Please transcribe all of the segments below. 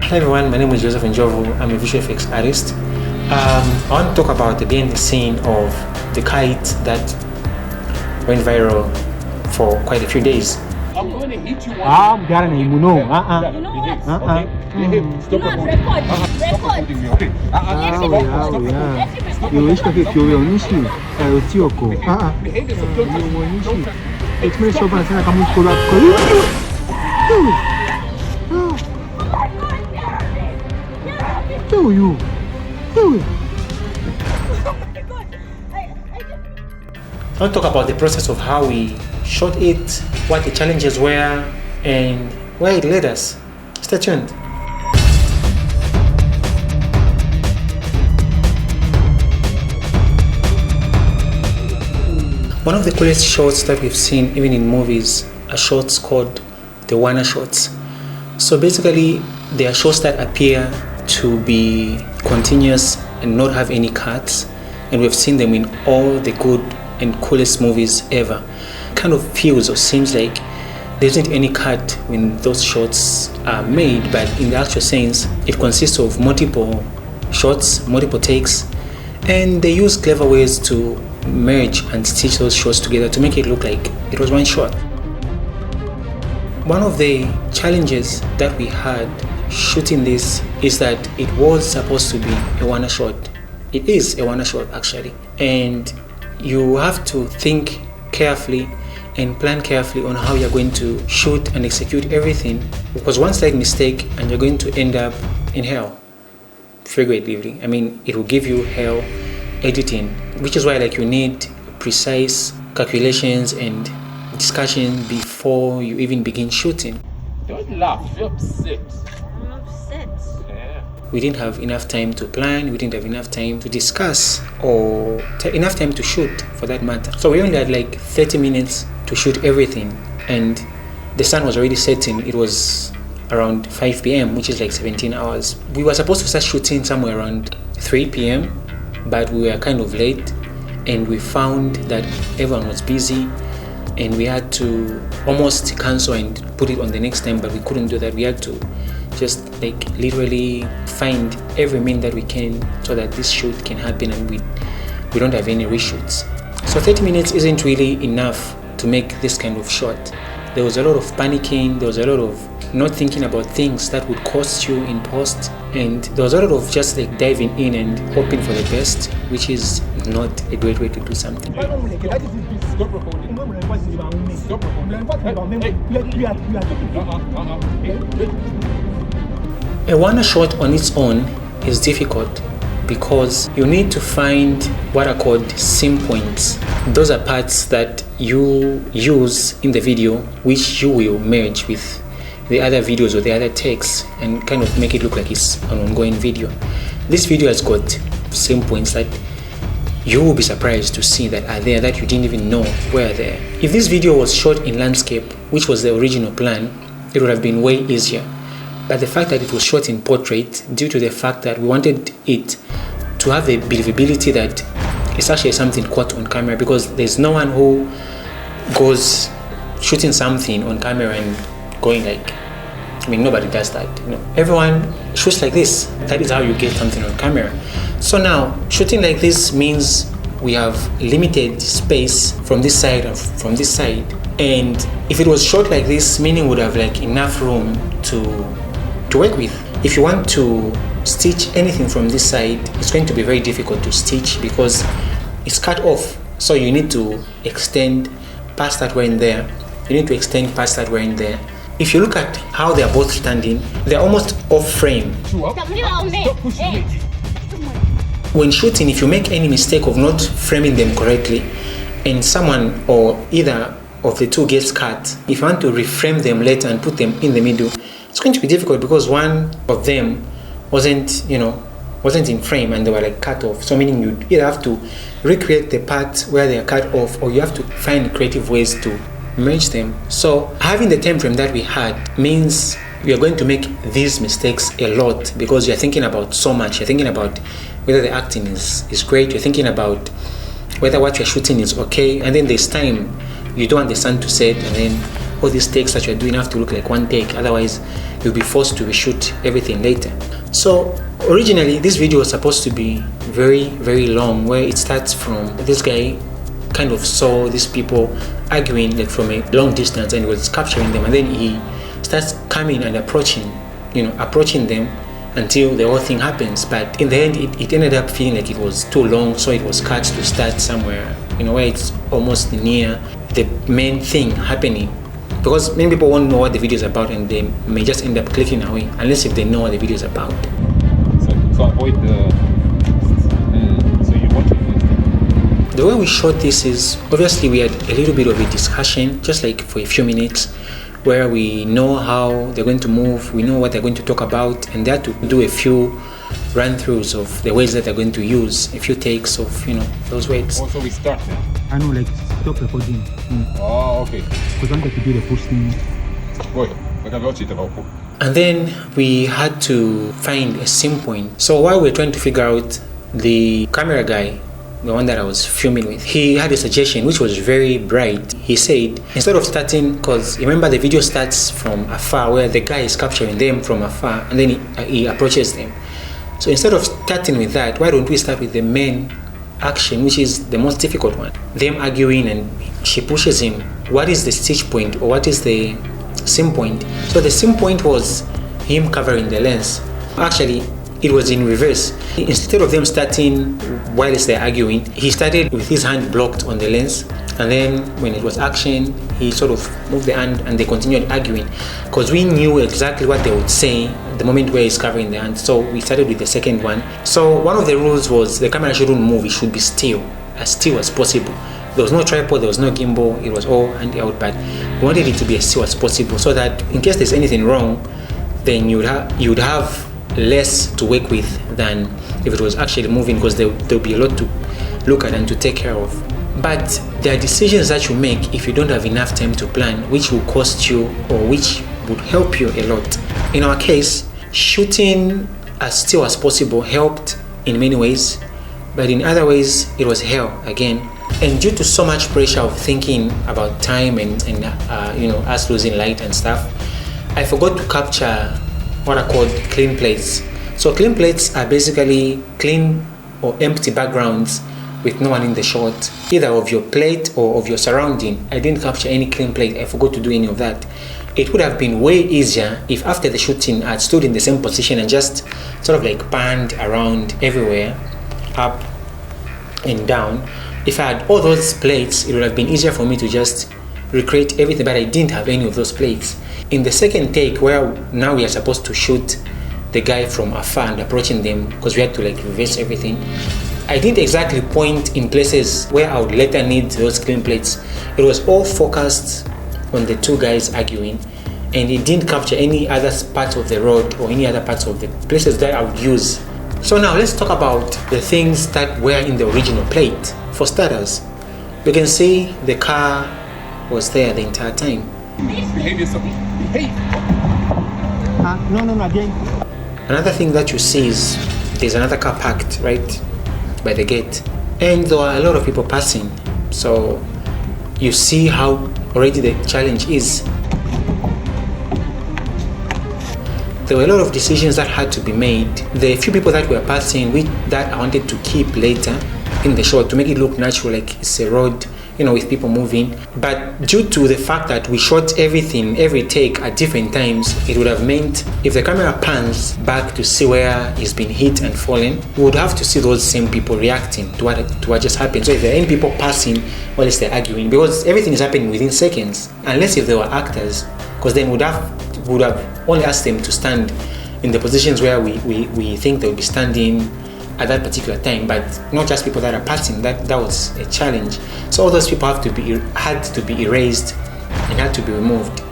Hi everyone, my name is Joseph Njovu. I'm a visual effects artist. I want to talk about the behind the scene of the kite that went viral for quite a few days. I'm going to hit you one. You know what? You know Stop what? Record. Okay. Behave yourself. I want to talk about the process of how we shot it, what the challenges were, and where it led us. Stay tuned. One of the coolest shots that we've seen even in movies are shots called the Warner shots. So basically they are shots that appear to be continuous and not have any cuts, and we've seen them in all the good and coolest movies ever. Kind of feels or seems like there isn't any cut when those shots are made, but in the actual sense it consists of multiple shots, multiple takes, and they use clever ways to merge and stitch those shots together to make it look like it was one shot. One of the challenges that we had shooting this is that it was supposed to be a one shot. It is a one shot actually, and you have to think carefully and plan carefully on how you're going to shoot and execute everything, because one slight mistake and you're going to end up in hell figuratively. I mean, it will give you hell editing, which is why you need precise calculations and discussion before you even begin shooting. Don't laugh, you're upset. I'm upset. Yeah. We didn't have enough time to plan, we didn't have enough time to discuss, or enough time to shoot for that matter. So we only had 30 minutes to shoot everything, and the sun was already setting. It was around 5 p.m, which is 17 hours. We were supposed to start shooting somewhere around 3 p.m, but we were kind of late, and we found that everyone was busy, and we had to almost cancel and put it on the next time, but we couldn't do that. We had to just literally find every minute that we can so that this shoot can happen and we don't have any reshoots. So 30 minutes isn't really enough to make this kind of shot. There was a lot of panicking, there was a lot of not thinking about things that would cost you in post, and there was a lot of just diving in and hoping for the best, which is not a great way to do something. Stop recording. Stop recording. A one shot on its own is difficult because you need to find what are called scene points. Those are parts that you use in the video which you will merge with the other videos or the other takes and kind of make it look like it's an ongoing video. This video has got scene points that you will be surprised to see that are there that you didn't even know were there. If this video was shot in landscape, which was the original plan, it would have been way easier. But the fact that it was shot in portrait, due to the fact that we wanted it to have the believability that it's actually something caught on camera, because there's no one who goes shooting something on camera and going nobody does that. Everyone shoots like this. That is how you get something on camera. So now, shooting like this means we have limited space from this side and from this side. And if it was shot like this, meaning would have enough room to work with. If you want to stitch anything from this side, it's going to be very difficult to stitch because it's cut off. So you need to extend past that way in there. You need to extend past that way in there. If you look at how they are both standing, they're almost off frame. Stop pushing it. When shooting, if you make any mistake of not framing them correctly and someone or either of the two gets cut, if you want to reframe them later and put them in the middle, it's going to be difficult because one of them wasn't in frame and they were cut off. So meaning you either have to recreate the part where they are cut off, or you have to find creative ways to merge them. So having the time frame that we had means we are going to make these mistakes a lot because you're thinking about so much. You're thinking about whether the acting is great, you're thinking about whether what you're shooting is okay, and then there's time you don't understand to set, and then all these takes that you're doing have to look like one take, otherwise you'll be forced to reshoot everything later. So originally this video was supposed to be very, very long, where it starts from this guy kind of saw these people arguing like from a long distance and was capturing them, and then he starts coming and approaching them until the whole thing happens. But in the end it ended up feeling like it was too long, so it was cut to start somewhere where it's almost near the main thing happening, because many people won't know what the video is about and they may just end up clicking away unless if they know what the video is about. So avoid the so you want to. The way we shot this is, obviously we had a little bit of a discussion, just like for a few minutes, where we know how they're going to move, we know what they're going to talk about, and they had to do a few run-throughs of the words that they're going to use, a few takes of those words. Also we start now. I know, like stop recording. Oh, okay. Because I wanted to do the first thing. Wait, we can watch it about. And then we had to find a sim point. So while we were trying to figure out, the camera guy, the one that I was filming with, he had a suggestion which was very bright. He said, instead of starting, because remember the video starts from afar where the guy is capturing them from afar and then he approaches them. So instead of starting with that, why don't we start with the main action, which is the most difficult one, them arguing, and she pushes him. What is the stitch point, or what is the sim point? So the sim point was him covering the lens. Actually it was in reverse. Instead of them starting whilst they're arguing, he started with his hand blocked on the lens, and then when it was action, he sort of moved the hand and they continued arguing, because we knew exactly what they would say the moment where he's covering the hand. So we started with the second one. So one of the rules was the camera shouldn't move, it should be still as possible. There was no tripod, there was no gimbal, it was all hand out, but we wanted it to be as still as possible so that in case there's anything wrong, then you would have less to work with than if it was actually moving, because there'll be a lot to look at and to take care of. But there are decisions that you make if you don't have enough time to plan, which will cost you or which would help you a lot. In our case, shooting as still as possible helped in many ways, but in other ways it was hell again. And due to so much pressure of thinking about time and us losing light and stuff, I forgot to capture what are called clean plates. So clean plates are basically clean or empty backgrounds with no one in the shot, either of your plate or of your surrounding. I didn't capture any clean plate, I forgot to do any of that. It would have been way easier if after the shooting I'd stood in the same position and just sort of like panned around everywhere, up and down. If I had all those plates, it would have been easier for me to just recreate everything, but I didn't have any of those plates. In the second take, where now we are supposed to shoot the guy from afar and approaching them, because we had to like reverse everything, I didn't exactly point in places where I would later need those clean plates. It was all focused on the two guys arguing, and it didn't capture any other parts of the road or any other parts of the places that I would use. So now let's talk about the things that were in the original plate. For starters, you can see the car was there the entire time. Behave yourself. Behave. No, again. Another thing that you see is there's another car parked right by the gate, and there are a lot of people passing. So you see how already the challenge is. There were a lot of decisions that had to be made. The few people that were passing, that I wanted to keep later in the shot to make it look natural, like it's a road, with people moving. But due to the fact that we shot every take at different times, it would have meant if the camera pans back to see where he's been hit and fallen, we would have to see those same people reacting to what just happened. So if there are any people passing while they're arguing, because everything is happening within seconds, unless if they were actors, because then would have only asked them to stand in the positions where we think they will be standing at that particular time, but not just people that are passing. That was a challenge. So all those people had to be erased and had to be removed.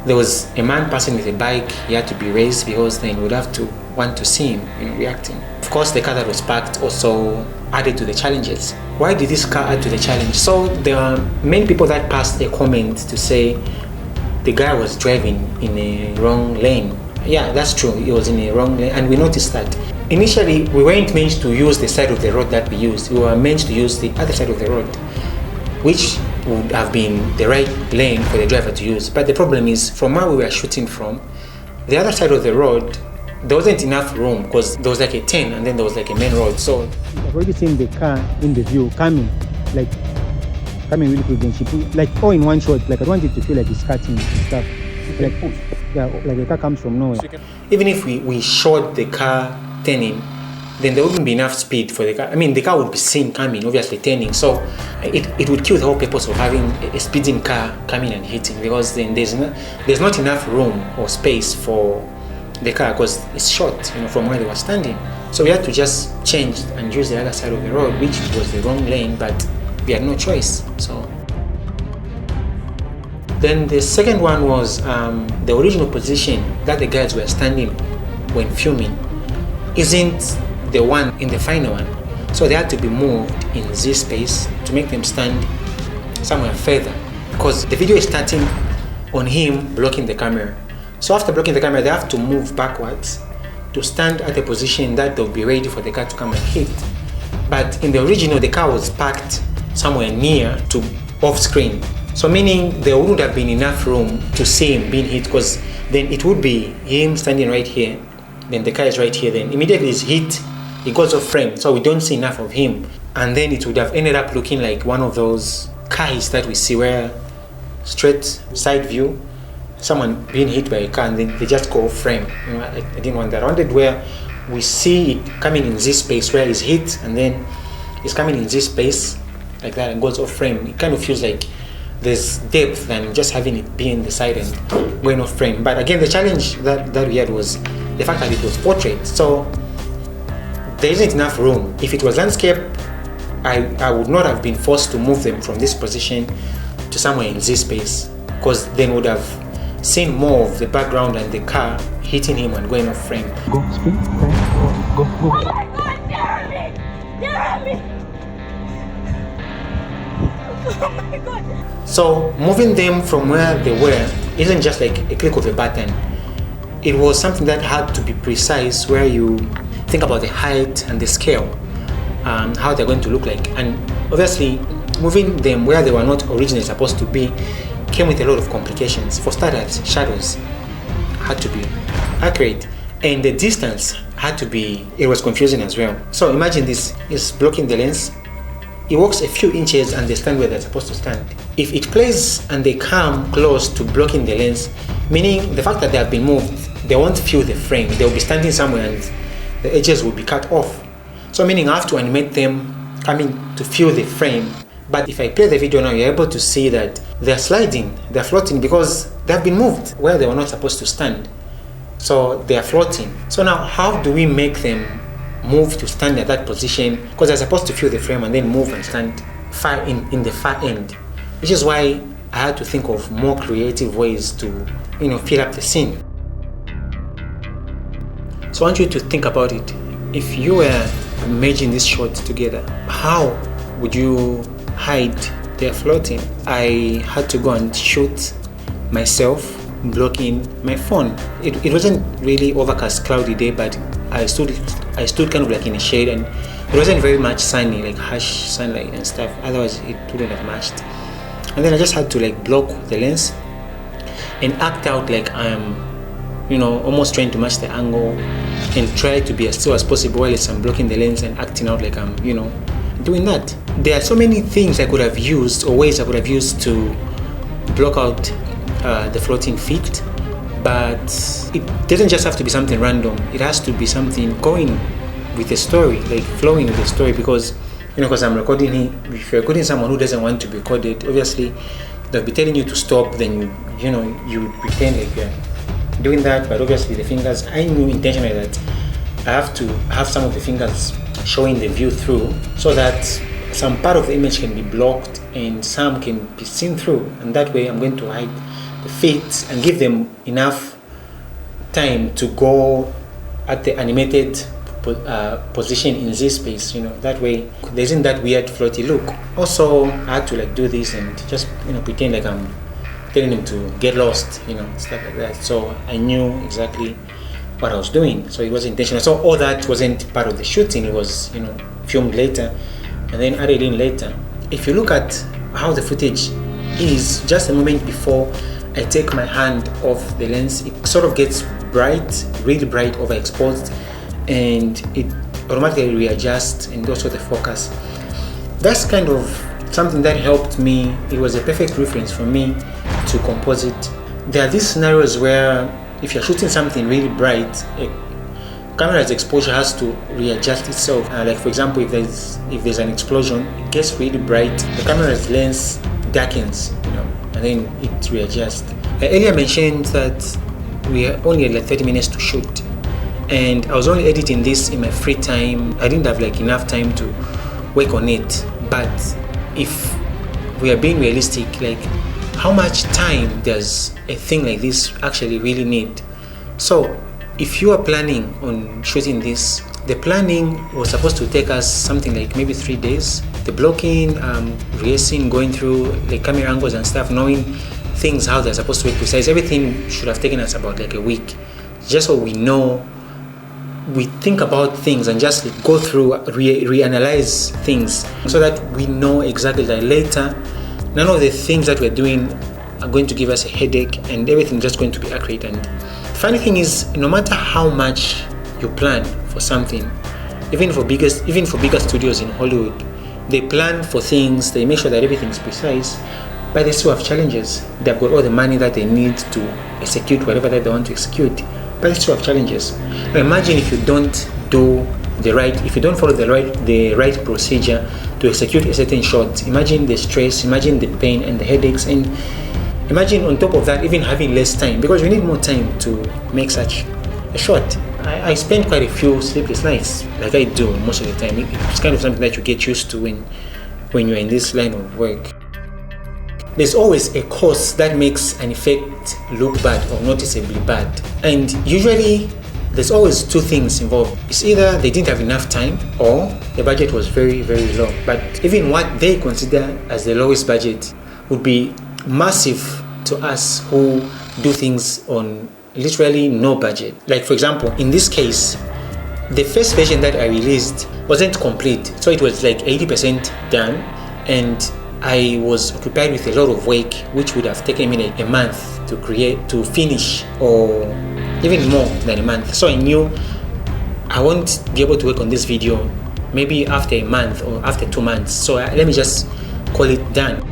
There was a man passing with a bike, he had to be erased because then you would have to want to see him reacting. Of course, the car that was parked also added to the challenges. Why did this car add to the challenge? So there are many people that passed a comment to say the guy was driving in a wrong lane. Yeah, that's true, he was in a wrong lane, and we noticed that. Initially, we weren't meant to use the side of the road that we used. We were meant to use the other side of the road, which would have been the right lane for the driver to use. But the problem is, from where we were shooting from, the other side of the road, there wasn't enough room because there was like a turn and then there was like a main road. So I've already seen the car in the view coming really quick. Then she put like all in one shot. Like I don't want it to feel like it's cutting and stuff. Like the car comes from nowhere. even if we shot the car turning, then there wouldn't be enough speed for the car. I mean, the car would be seen coming, obviously turning. So it would kill the whole purpose of having a speeding car coming and hitting, because then there's not enough room or space for the car because it's short, from where they were standing. So we had to just change and use the other side of the road, which was the wrong lane, but we had no choice. So then the second one was the original position that the guys were standing when filming isn't the one in the final one. So they had to be moved in this space to make them stand somewhere further, because the video is starting on him blocking the camera. So after blocking the camera, they have to move backwards to stand at a position that they'll be ready for the car to come and hit. But in the original, the car was parked somewhere near to off screen. So meaning there wouldn't have been enough room to see him being hit, because then it would be him standing right here, then the car is right here, then immediately he's hit, he goes off frame, so we don't see enough of him. And then it would have ended up looking like one of those cars that we see where straight side view, someone being hit by a car and then they just go off frame. I didn't want that. I wanted where we see it coming in this space where he's hit and then it's coming in this space like that and goes off frame. It kind of feels like there's depth than just having it be in the side and going off frame. But again, the challenge that we had was the fact that it was portrait, so there isn't enough room. If it was landscape, I would not have been forced to move them from this position to somewhere in this space, because then would have seen more of the background and the car hitting him and going off frame. Go, spin, go. Oh my God, Jeremy! Jeremy! Oh my God! So moving them from where they were isn't just like a click of a button. It was something that had to be precise, where you think about the height and the scale, how they're going to look like. And obviously, moving them where they were not originally supposed to be came with a lot of complications. For starters, shadows had to be accurate, and the distance had to be, it was confusing as well. So imagine this is blocking the lens. It walks a few inches and they stand where they're supposed to stand. If it plays and they come close to blocking the lens, meaning the fact that they have been moved, they won't feel the frame. They'll be standing somewhere and the edges will be cut off. So meaning I have to animate them coming to feel the frame. But if I play the video now, you're able to see that they're sliding, they're floating because they've been moved where they were not supposed to stand. So they're floating. So now how do we make them move to stand at that position? Because they're supposed to feel the frame and then move and stand far in the far end. Which is why I had to think of more creative ways to, fill up the scene. So I want you to think about it. If you were merging this shot together, how would you hide their floating? I had to go and shoot myself blocking my phone. It wasn't really overcast, cloudy day, but I stood kind of like in a shade, and it wasn't very much sunny, like harsh sunlight and stuff. Otherwise, it wouldn't have matched. And then I just had to like block the lens and act out like I'm, almost trying to match the angle and try to be as still as possible while I'm blocking the lens and acting out like I'm, doing that. There are so many things I could have used, or ways I could have used to block out the floating feet, but it doesn't just have to be something random. It has to be something going with the story, like flowing with the story, because because I'm recording here. If you're recording someone who doesn't want to be recorded, obviously they'll be telling you to stop, then you pretend like you're doing that, but obviously the fingers, I knew intentionally that I have to have some of the fingers showing the view through, so that some part of the image can be blocked and some can be seen through, and that way I'm going to hide the feet and give them enough time to go at the animated position in this space, that way there isn't that weird floaty look. Also, I had to like do this and just pretend like I'm telling them to get lost, stuff like that. So I knew exactly what I was doing, so it was intentional. So all that wasn't part of the shooting, it was filmed later and then added in later. If you look at how the footage is, just a moment before I take my hand off the lens, it sort of gets bright, really bright, overexposed, and it automatically readjusts, and also the focus. That's kind of something that helped me. It was a perfect reference for me to composite. There are these scenarios where if you're shooting something really bright, a camera's exposure has to readjust itself. Like for example, if there's an explosion, it gets really bright, the camera's lens darkens, and then it readjusts. I earlier mentioned that we only had like 30 minutes to shoot, and I was only editing this in my free time. I didn't have like enough time to work on it. But if we are being realistic, like how much time does a thing like this actually really need? So if you are planning on shooting this, the planning was supposed to take us something like maybe 3 days. The blocking, rehearsing, going through the camera angles and stuff, knowing things how they're supposed to be precise, everything should have taken us about like a week, just so we know, we think about things and just go through, reanalyze things, so that we know exactly that later none of the things that we're doing are going to give us a headache, and everything just going to be accurate. And the funny thing is, no matter how much you plan for something, even for bigger studios in Hollywood, they plan for things, they make sure that everything is precise, but they still have challenges. They've got all the money that they need to execute whatever that they want to execute, but they still have challenges. Now imagine if you don't follow the right procedure to execute a certain shot. Imagine the stress, imagine the pain and the headaches, and imagine on top of that even having less time, because you need more time to make such a shot. I spend quite a few sleepless nights, like I do most of the time. It's kind of something that you get used to when you're in this line of work. There's always a cause that makes an effect look bad or noticeably bad, and usually there's always two things involved. It's either they didn't have enough time, or the budget was very, very low. But even what they consider as the lowest budget would be massive to us who do things on literally no budget. Like for example, in this case, the first version that I released wasn't complete, so it was like 80% done, and I was occupied with a lot of work, which would have taken me a month to finish, or even more than a month. So I knew I won't be able to work on this video maybe after a month or after 2 months. So let me just call it done.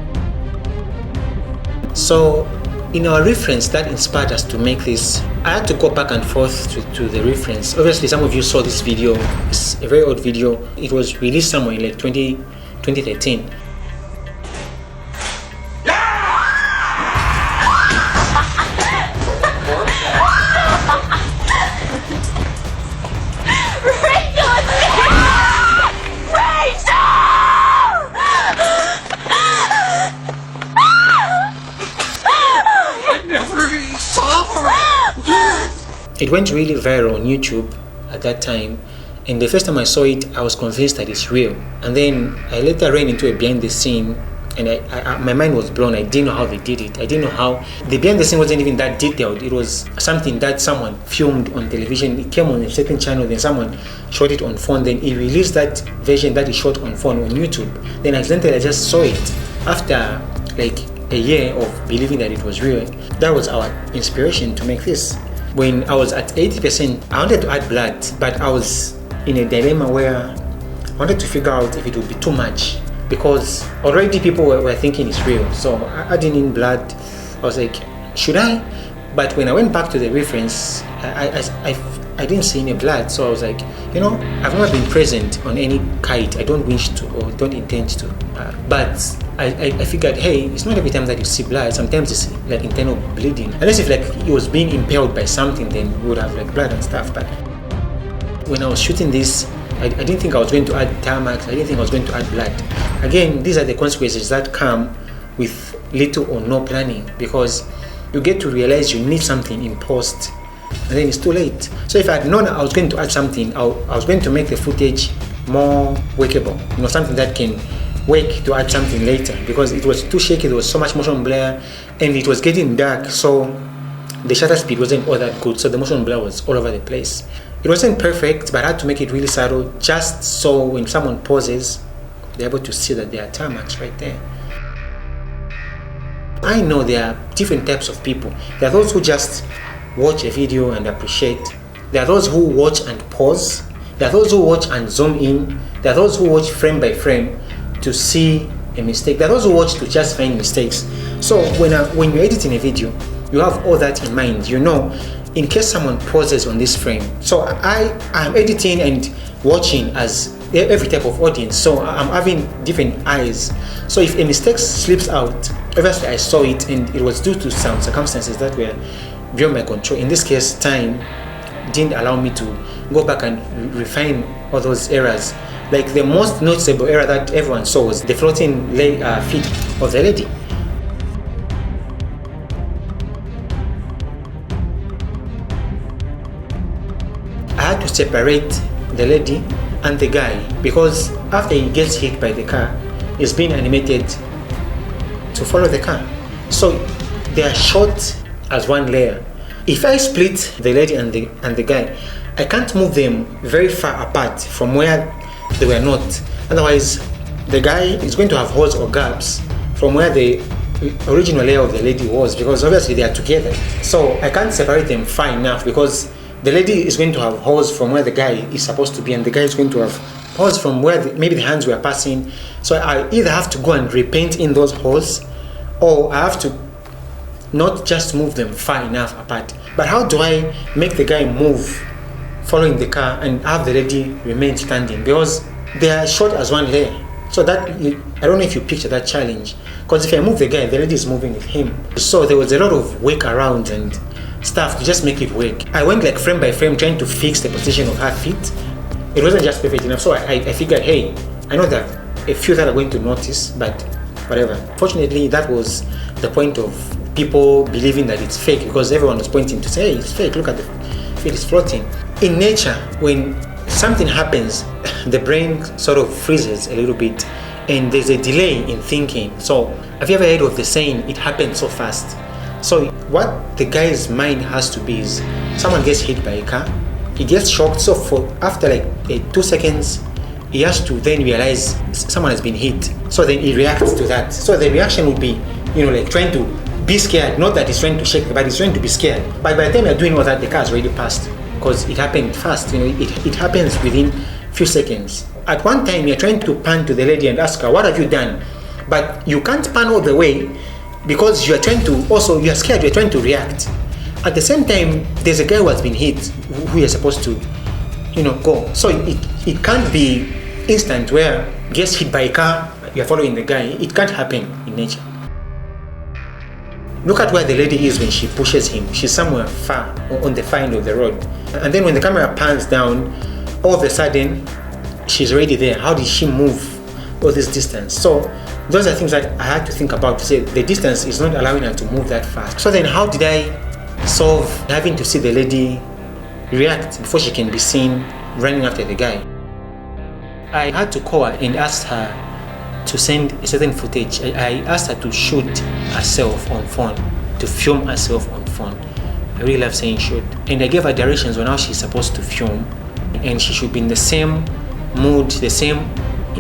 So in our reference that inspired us to make this, I had to go back and forth to the reference. Obviously, some of you saw this video. It's a very old video. It was released somewhere in like 2013. It went really viral on YouTube at that time, and the first time I saw it, I was convinced that it's real. And then I later ran into a behind the scene, and my mind was blown. I didn't know how they did it. I didn't know how the behind the scene wasn't even that detailed. It was something that someone filmed on television. It came on a certain channel, then someone shot it on phone, then he released that version that he shot on phone on YouTube. Then accidentally I just saw it after like a year of believing that it was real. That was our inspiration to make this. When I was at 80%, I wanted to add blood, but I was in a dilemma where I wanted to figure out if it would be too much, because already people were thinking it's real. So adding in blood, I was like, should I? But when I went back to the reference, I didn't see any blood. So I was like, I've never been present on any kite. I don't wish to or don't intend to. But I figured, hey, it's not every time that you see blood. Sometimes it's like internal bleeding. Unless if like it was being impaled by something, then we would have like blood and stuff. But when I was shooting this, I didn't think I was going to add Tamax. I didn't think I was going to add blood. Again, these are the consequences that come with little or no planning, because you get to realize you need something in post, and then it's too late. So if I had known I was going to add something, I was going to make the footage more workable. Something that can work to add something later, because it was too shaky. There was so much motion blur, and it was getting dark, so the shutter speed wasn't all that good. So the motion blur was all over the place. It wasn't perfect, but I had to make it really subtle, just so when someone pauses, they're able to see that there are tarmacs right there. I know there are different types of people. There are those who just watch a video and appreciate. There are those who watch and pause. There are those who watch and zoom in. There are those who watch frame by frame to see a mistake. There are those who watch to just find mistakes. So when you're editing a video, you have all that in mind. You know, in case someone pauses on this frame. So I'm editing and watching as every type of audience. So I'm having different eyes. So if a mistake slips out, obviously I saw it and it was due to some circumstances that were beyond my control. In this case, time didn't allow me to go back and refine all those errors. Like the most noticeable error that everyone saw was the floating feet of the lady. I had to separate the lady and the guy because after he gets hit by the car, he's being animated to follow the car. So they are shot as one layer. If I split the lady and the guy, I can't move them very far apart from where they were not. Otherwise, the guy is going to have holes or gaps from where the original layer of the lady was, because obviously they are together. So I can't separate them far enough because the lady is going to have holes from where the guy is supposed to be, and the guy is going to have holes from where maybe the hands were passing. So I either have to go and repaint in those holes, or I have to not just move them far enough apart. But how do I make the guy move following the car and have the lady remain standing? Because they are short as one layer. So that, I don't know if you picture that challenge. Because if I move the guy, the lady is moving with him. So there was a lot of work around and stuff to just make it work. I went like frame by frame trying to fix the position of her feet. It wasn't just perfect enough. So I figured, hey, I know that a few that are going to notice, but whatever. Fortunately, that was the point of people believing that it's fake, because everyone was pointing to say, hey, it's fake, look at the feet is floating. In nature, when something happens, the brain sort of freezes a little bit and there's a delay in thinking. So have you ever heard of the saying, it happened so fast? So what the guy's mind has to be is, someone gets hit by a car, he gets shocked, so after like 2 seconds, he has to then realize someone has been hit. So then he reacts to that. So the reaction would be, like trying to be scared, not that he's trying to shake, but he's trying to be scared. But by the time you're doing all that, the car's already passed, because it happened fast. It happens within few seconds. At one time, you're trying to pan to the lady and ask her, what have you done? But you can't pan all the way because you're trying to, also you're scared, you're trying to react. At the same time, there's a guy who has been hit, who you're supposed to, go. So it can't be instant where gets hit by a car, you're following the guy. It can't happen in nature. Look at where the lady is when she pushes him. She's somewhere far, on the far end of the road. And then when the camera pans down, all of a sudden, she's already there. How did she move all this distance? So those are things that I had to think about, to say the distance is not allowing her to move that fast. So then how did I solve having to see the lady react before she can be seen running after the guy? I had to call her and ask her to send a certain footage. I asked her to shoot herself on phone, to film herself on phone. I really love saying shoot. And I gave her directions on how she's supposed to film, and she should be in the same mood, the same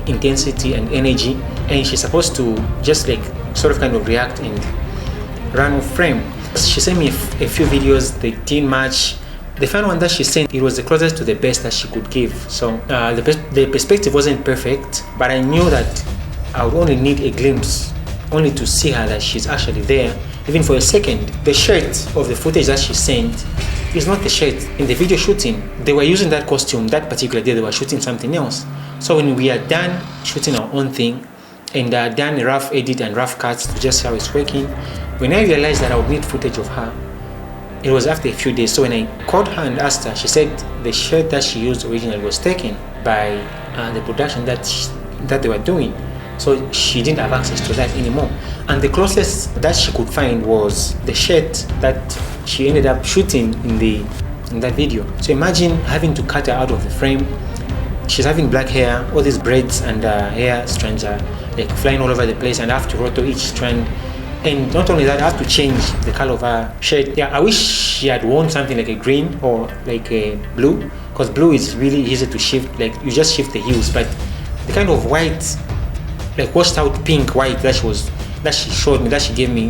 intensity and energy, and she's supposed to just like sort of kind of react and run off frame. She sent me a few videos, they didn't match. The final one that she sent, it was the closest to the best that she could give. So the perspective wasn't perfect, but I knew that I would only need a glimpse, only to see her that she's actually there, even for a second. The shirt of the footage that she sent is not the shirt in the video shooting. They were using that costume that particular day, they were shooting something else. So when we are done shooting our own thing and done a rough edit and rough cuts to just how it's working, when I realized that I would need footage of her, it was after a few days. So when I called her and asked her, she said the shirt that she used originally was taken by the production that they were doing. So she didn't have access to that anymore. And the closest that she could find was the shirt that she ended up shooting in that video. So imagine having to cut her out of the frame. She's having black hair, all these braids and hair strands are like flying all over the place, and I have to roto each strand. And not only that, I have to change the color of her shirt. Yeah, I wish she had worn something like a green or like a blue, because blue is really easy to shift, like you just shift the hues. But the kind of white, like washed out white that she showed me, that she gave me,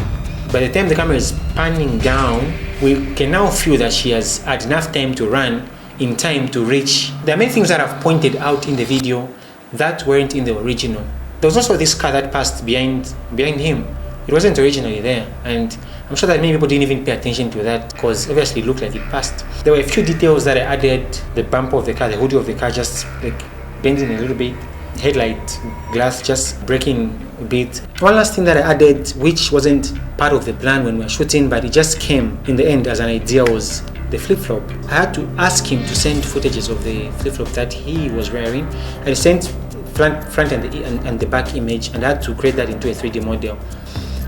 by the time the camera is panning down, we can now feel that she has had enough time to run in time to reach. There are many things that I've pointed out in the video that weren't in the original. There was also this car that passed behind him. It wasn't originally there, and I'm sure that many people didn't even pay attention to that because obviously it looked like it passed. There were a few details that I added. The bumper of the car, the hood of the car just like bending a little bit, headlight glass just breaking a bit. One last thing that I added, which wasn't part of the plan when we were shooting, but it just came in the end as an idea, was the flip-flop. I had to ask him to send footages of the flip-flop that he was wearing. I sent front and the back image, and I had to create that into a 3D model.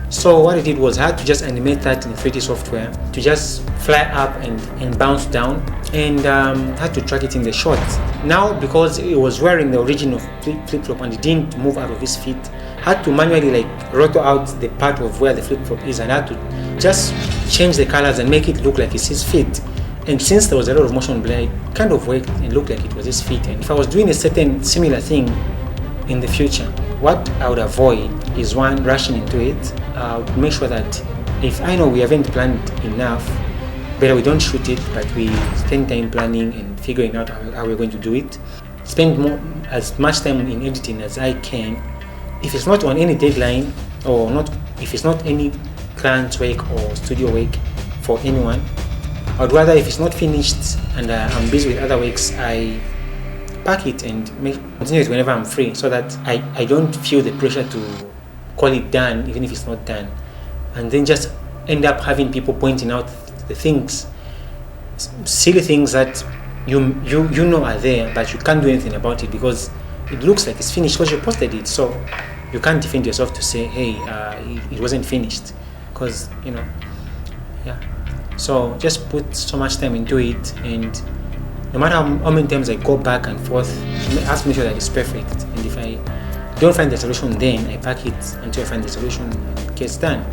So what I did was I had to just animate that in 3D software to just fly up and bounce down, and had to track it in the shot. Now, because he was wearing the original flip-flop and it didn't move out of his feet, I had to manually like rotor out the part of where the flip-flop is, and I had to just change the colors and make it look like it's his feet. And since there was a lot of motion blur, it kind of worked and looked like it was his feet. And if I was doing a certain similar thing in the future, what I would avoid is one, rushing into it. I would make sure that if I know we haven't planned enough, better we don't shoot it, but we spend time planning and figuring out how we're going to do it. Spend as much time in editing as I can. If it's not on any deadline, or not, if it's not any client work or studio work for anyone, I'd rather, if it's not finished and I'm busy with other works, I pack it and continue it whenever I'm free, so that I don't feel the pressure to call it done even if it's not done, and then just end up having people pointing out the things, silly things that you know are there, but you can't do anything about it because it looks like it's finished because you posted it. So you can't defend yourself to say, hey, it wasn't finished, because yeah. So just put so much time into it, and no matter how many times I go back and forth, I have to make sure that it's perfect. And if I don't find the solution, then I pack it until I find the solution and it gets done.